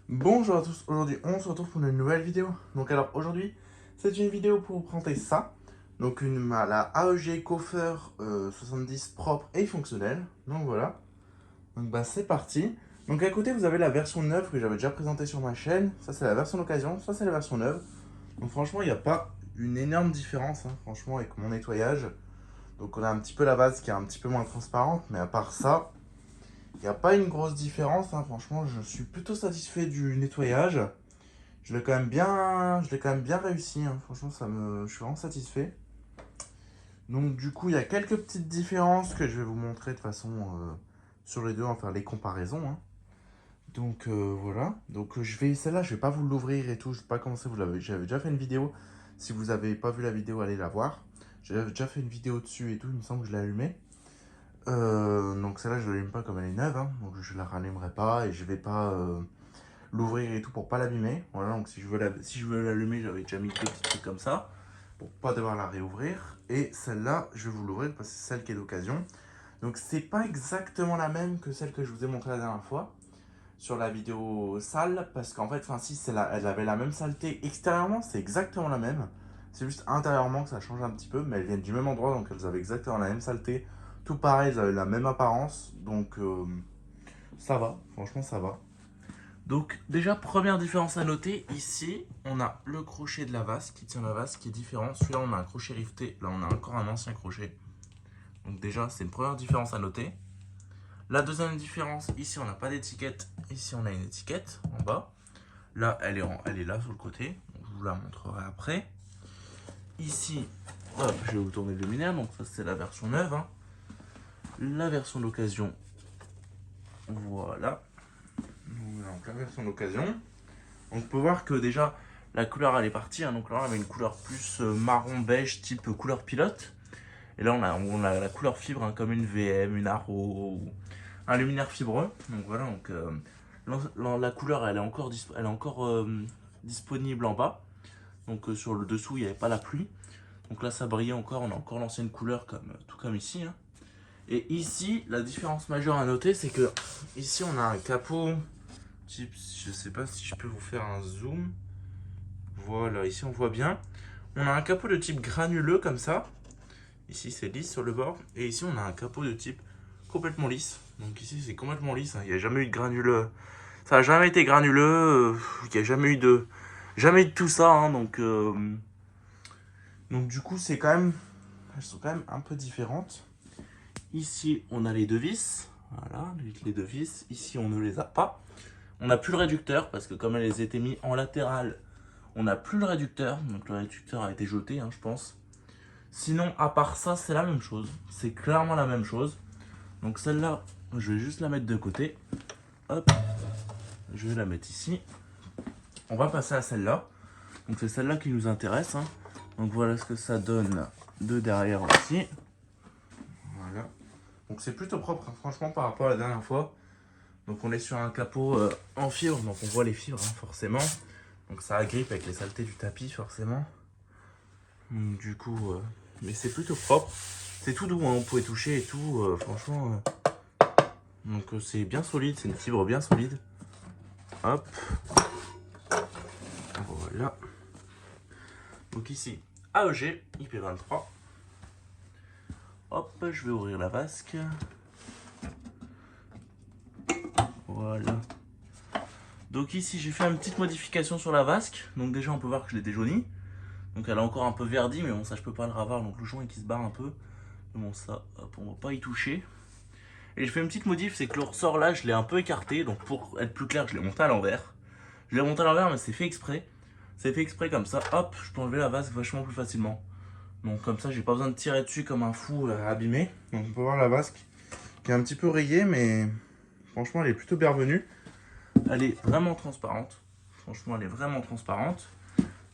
Bonjour à tous, aujourd'hui on se retrouve pour une nouvelle vidéo. Donc alors aujourd'hui c'est une vidéo pour vous présenter ça. Donc la AEG Coffer 70 propre et fonctionnelle. Donc voilà, donc bah c'est parti. Donc à côté vous avez la version neuve que j'avais déjà présentée sur ma chaîne. Ça c'est la version d'occasion, ça c'est la version neuve. Donc franchement il n'y a pas une énorme différence franchement avec mon nettoyage. Donc on a un petit peu la base qui est un petit peu moins transparente, mais à part ça, il n'y a pas une grosse différence. Franchement je suis plutôt satisfait du nettoyage. Je l'ai quand même bien réussi. Franchement, je suis vraiment satisfait. Donc, du coup, il y a quelques petites différences que je vais vous montrer de façon sur les deux, enfin les comparaisons. Donc, voilà. Donc, celle-là, je vais pas vous l'ouvrir et tout. Je vais pas commencer. J'avais déjà fait une vidéo. Si vous avez pas vu la vidéo, allez la voir. J'avais déjà fait une vidéo dessus et tout. Il me semble que je l'ai allumée. Donc, celle-là, je l'allume pas comme elle est neuve. Donc, je la rallumerai pas et je vais pas l'ouvrir et tout pour pas l'abîmer. Voilà, donc si je veux l'allumer, j'avais déjà mis deux petits trucs comme ça pour pas devoir la réouvrir. Et celle-là, je vais vous l'ouvrir parce que c'est celle qui est d'occasion. Donc c'est pas exactement la même que celle que je vous ai montré la dernière fois sur la vidéo sale parce qu'en fait, enfin si, elle avait la même saleté extérieurement, c'est exactement la même. C'est juste intérieurement que ça change un petit peu, mais elles viennent du même endroit, donc elles avaient exactement la même saleté. Tout pareil, elles avaient la même apparence, donc ça va, franchement ça va. Donc déjà, première différence à noter, ici, on a le crochet de la vase qui tient la vase qui est différent. Celui-là, on a un crochet rifté, là on a encore un ancien crochet. Donc déjà, c'est une première différence à noter. La deuxième différence, ici on n'a pas d'étiquette, ici on a une étiquette en bas. Là, elle est là sur le côté, je vous la montrerai après. Ici, hop, je vais vous tourner le luminaire, donc ça c'est la version neuve. La version d'occasion, voilà. Donc la version d'occasion. On peut voir que déjà la couleur elle est partie, donc là on avait une couleur plus marron beige type couleur pilote. Et là on a la couleur fibre comme une VM, une Arrow, un luminaire fibreux. Donc voilà, donc la couleur elle est encore disponible en bas. Donc sur le dessous il n'y avait pas la pluie. Donc là ça brillait encore, on a encore l'ancienne couleur tout comme ici. Et ici la différence majeure à noter c'est que ici on a un capot type, je sais pas si je peux vous faire un zoom. Voilà, ici on voit bien. On a un capot de type granuleux comme ça. Ici c'est lisse sur le bord. Et ici on a un capot de type complètement lisse. Donc ici c'est complètement lisse. Il n'y a jamais eu de granuleux. Ça n'a jamais été granuleux. Il n'y a jamais eu de tout ça. Donc du coup elles sont quand même un peu différentes. Ici on a les deux vis. Voilà, les deux vis. Ici on ne les a pas. On n'a plus le réducteur parce que comme elles étaient mis en latéral, on n'a plus le réducteur. Donc le réducteur a été jeté, je pense. Sinon, à part ça, c'est la même chose. C'est clairement la même chose. Donc celle-là, je vais juste la mettre de côté. Hop, je vais la mettre ici. On va passer à celle-là. Donc c'est celle-là qui nous intéresse. Donc voilà ce que ça donne de derrière aussi. Voilà. Donc c'est plutôt propre, franchement, par rapport à la dernière fois. Donc on est sur un capot en fibre, donc on voit les fibres, forcément. Donc ça agrippe avec les saletés du tapis, forcément. Donc, du coup, mais c'est plutôt propre. C'est tout doux, on pouvait toucher et tout, franchement. Donc c'est bien solide, c'est une fibre bien solide. Hop, voilà. Donc ici, AEG IP23. Hop, je vais ouvrir la vasque. Voilà. Donc ici, j'ai fait une petite modification sur la vasque. Donc déjà, on peut voir que je l'ai déjaunie. Donc elle est encore un peu verdie, mais bon, ça je peux pas le ravoir, donc le joint qui se barre un peu. Mais bon, ça, hop, on va pas y toucher. Et je fais une petite modif, c'est que le ressort là, je l'ai un peu écarté. Donc pour être plus clair, je l'ai monté à l'envers. Je l'ai monté à l'envers, mais c'est fait exprès. C'est fait exprès comme ça, hop, je peux enlever la vasque vachement plus facilement. Donc comme ça, j'ai pas besoin de tirer dessus comme un fou abîmé. Donc on peut voir la vasque qui est un petit peu rayée, mais franchement, elle est plutôt bienvenue. Elle est vraiment transparente. Franchement, elle est vraiment transparente.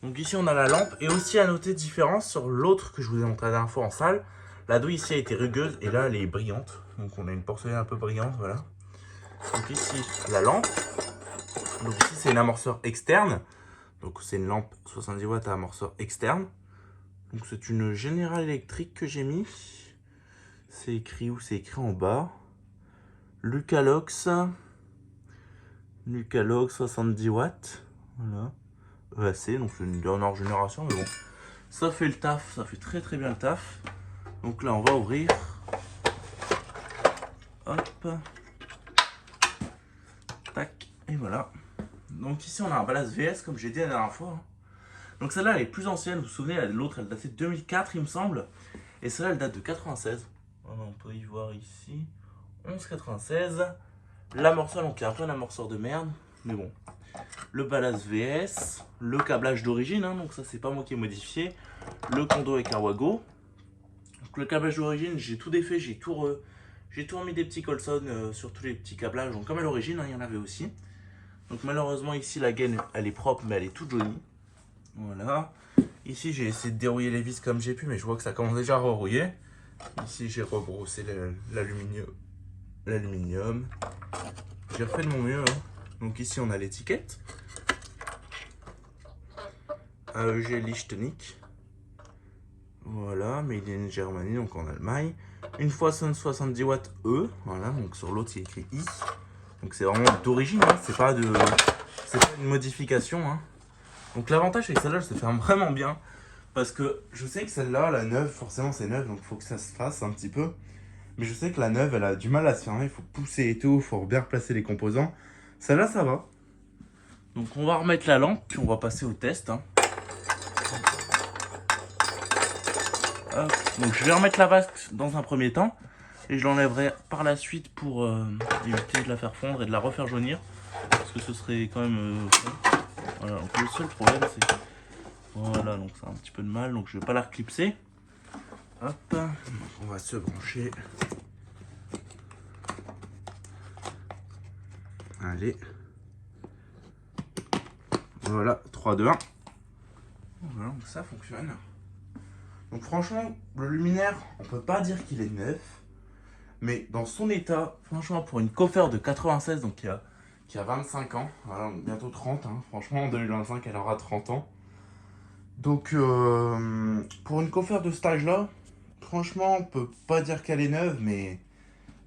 Donc ici, on a la lampe. Et aussi à noter différence sur l'autre que je vous ai montré la dernière fois en salle. La douille ici a été rugueuse et là, elle est brillante. Donc on a une porcelaine un peu brillante, voilà. Donc ici, la lampe. Donc ici, c'est une amorceur externe. Donc c'est une lampe 70 watts à amorceur externe. Donc c'est une General Electric que j'ai mis. C'est écrit où? C'est écrit en bas. Lucalox Nucalog 70 watts. Voilà. EAC, donc c'est une dernière génération, mais bon. Ça fait le taf, ça fait très très bien le taf. Donc là, on va ouvrir. Hop. Tac. Et voilà. Donc ici, on a un ballast VS, comme j'ai dit la dernière fois. Donc celle-là, elle est plus ancienne. Vous vous souvenez, l'autre, elle datait de 2004, il me semble. Et celle-là, elle date de 96. Voilà, on peut y voir ici. 11,96. L'amorceur, donc il y a un peu un amorceur de merde. Mais bon. Le ballast VS. Le câblage d'origine. Donc ça, c'est pas moi qui ai modifié. Le condo avec un Wago. Donc le câblage d'origine, j'ai tout défait. J'ai tout remis des petits Colson sur tous les petits câblages. Donc comme à l'origine, il y en avait aussi. Donc malheureusement, ici, la gaine, elle est propre, mais elle est toute jolie. Voilà. Ici, j'ai essayé de dérouiller les vis comme j'ai pu, mais je vois que ça commence déjà à rerouiller. Ici, j'ai rebrossé l'aluminium. J'ai refait de mon mieux. Donc ici, on a l'étiquette. AEG Lichtenic. Voilà, Made in Germany, donc en Allemagne. Une fois 70 watts E. Voilà, donc sur l'autre, il est écrit I. Donc c'est vraiment d'origine, c'est pas une modification. Donc l'avantage c'est que celle-là, elle se ferme vraiment bien. Parce que je sais que celle-là, la neuve, forcément c'est neuve, donc il faut que ça se fasse un petit peu. Mais je sais que la neuve, elle a du mal à se fermer, il faut pousser et tout, il faut bien replacer les composants. Celle-là, ça va. Donc on va remettre la lampe, puis on va passer au test. Donc je vais remettre la vasque dans un premier temps. Et je l'enlèverai par la suite pour éviter de la faire fondre et de la refaire jaunir. Parce que ce serait quand même... Voilà, donc le seul problème c'est que... Voilà, donc ça a un petit peu de mal, donc je vais pas la reclipser. Hop, donc on va se brancher. Allez. Voilà, 3, 2, 1. Voilà, donc ça fonctionne. Donc franchement, le luminaire, on peut pas dire qu'il est neuf. Mais dans son état, franchement, pour une coiffeur de 96, donc qui a 25 ans, voilà, bientôt 30, franchement, en 2025, elle aura 30 ans. Donc, pour une coiffeur de cet âge-là, franchement, on peut pas dire qu'elle est neuve, mais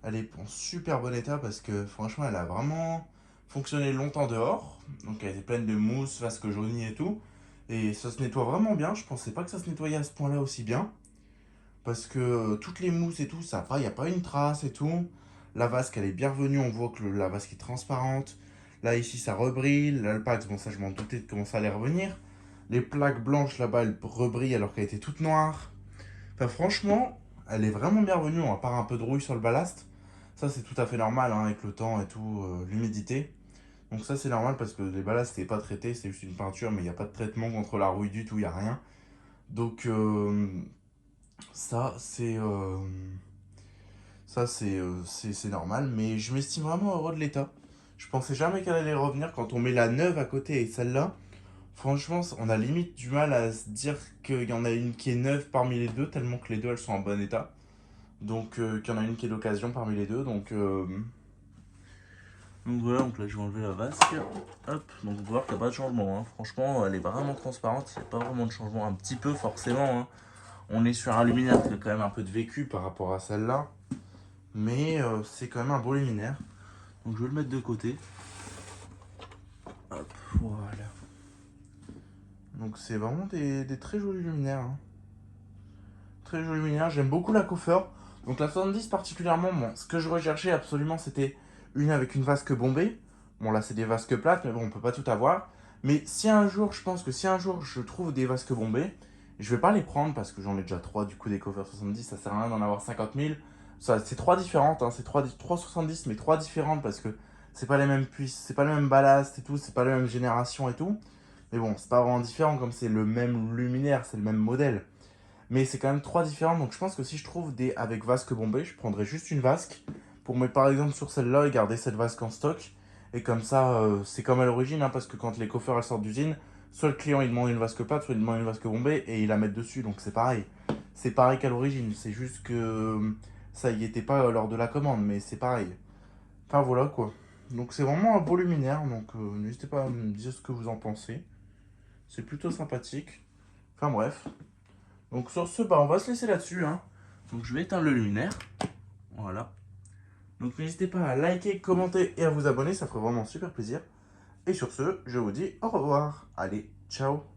elle est en super bon état parce que franchement, elle a vraiment fonctionné longtemps dehors. Donc, elle était pleine de mousse, vasque jaunie et tout. Et ça se nettoie vraiment bien. Je pensais pas que ça se nettoyait à ce point-là aussi bien. Parce que toutes les mousses et tout, il n'y a pas une trace et tout. La vasque, elle est bien revenue. On voit que la vasque est transparente. Là, ici, ça rebrille. L'alpax, bon, ça, je m'en doutais de comment ça allait revenir. Les plaques blanches là-bas, elles rebrillent alors qu'elle était toute noire. Enfin, franchement, elle est vraiment bien revenue, à part un peu de rouille sur le ballast. Ça, c'est tout à fait normal avec le temps et tout, l'humidité. Donc, ça, c'est normal parce que les ballasts n'étaient pas traités. C'est juste une peinture, mais il n'y a pas de traitement contre la rouille du tout, il n'y a rien. Donc, ça, c'est normal. Mais je m'estime vraiment heureux de l'état. Je pensais jamais qu'elle allait revenir quand on met la neuve à côté et celle-là. Franchement, on a limite du mal à se dire qu'il y en a une qui est neuve parmi les deux, tellement que les deux elles sont en bon état. Donc, qu'il y en a une qui est d'occasion parmi les deux. Donc voilà, donc là je vais enlever la vasque. Hop, donc vous pouvez voir qu'il n'y a pas de changement. Franchement, elle est vraiment transparente. Il n'y a pas vraiment de changement. Un petit peu, forcément. On est sur un luminaire qui a quand même un peu de vécu par rapport à celle-là. Mais c'est quand même un beau luminaire. Donc je vais le mettre de côté. Hop, voilà. Donc c'est vraiment des très jolis luminaires. Très jolis luminaires, j'aime beaucoup la Coffer. Donc la 70 particulièrement, bon, ce que je recherchais absolument c'était une avec une vasque bombée. Bon là c'est des vasques plates, mais bon on peut pas tout avoir. Mais si un jour, je pense que si un jour je trouve des vasques bombées, je vais pas les prendre parce que j'en ai déjà 3 du coup des Coffer 70, ça sert à rien d'en avoir 50 000. C'est 3 différentes, c'est 3 70 mais 3 différentes parce que c'est pas les mêmes puisses, c'est pas le même ballast et tout, c'est pas la même génération et tout. Mais bon, c'est pas vraiment différent comme c'est le même luminaire, c'est le même modèle. Mais c'est quand même 3 différentes. Donc je pense que si je trouve des avec vasque bombée, je prendrai juste une vasque pour mettre par exemple sur celle-là et garder cette vasque en stock. Et comme ça, c'est comme à l'origine, parce que quand les coffeurs elles sortent d'usine, soit le client il demande une vasque plate, soit il demande une vasque bombée et il la met dessus. Donc c'est pareil. C'est pareil qu'à l'origine. C'est juste que ça y était pas lors de la commande, mais c'est pareil. Enfin voilà quoi. Donc c'est vraiment un beau luminaire. Donc n'hésitez pas à me dire ce que vous en pensez. C'est plutôt sympathique. Enfin bref. Donc sur ce, on va se laisser là-dessus. Donc je vais éteindre le luminaire. Voilà. Donc n'hésitez pas à liker, commenter et à vous abonner, ça ferait vraiment super plaisir. Et sur ce, je vous dis au revoir. Allez, ciao.